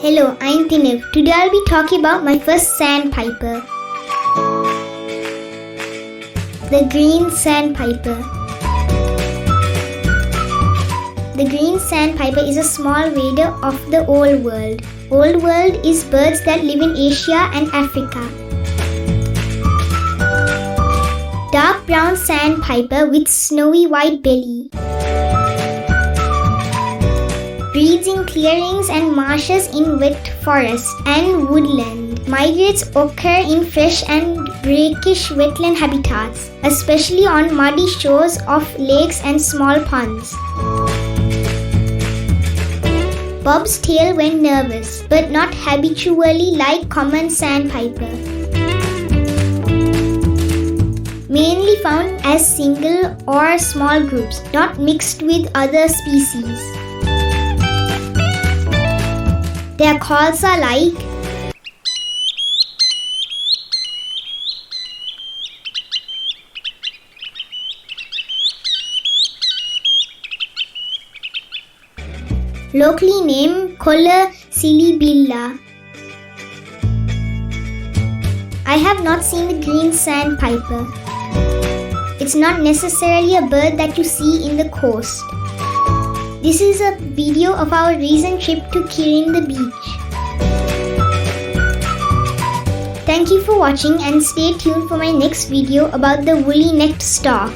Hello, I'm Thinev. Today I'll be talking about my first sandpiper. The green sandpiper. The green sandpiper is a small wader of the Old World. Old World is birds that live in Asia and Africa. Dark brown sandpiper with snowy white belly. Breeds in clearings and marshes in wet forests and woodland. Migrates occur in fresh and brackish wetland habitats, especially on muddy shores of lakes and small ponds. Bobs tail when nervous, but not habitually like common sandpiper. Mainly found as single or small groups, not mixed with other species. Their calls are like locally named Kola Silibilla. I have not seen the green sandpiper. It's not necessarily a bird that you see in the coast. This is a video of our recent trip to Kirin the beach. Thank you for watching and stay tuned for my next video about the woolly-necked stork.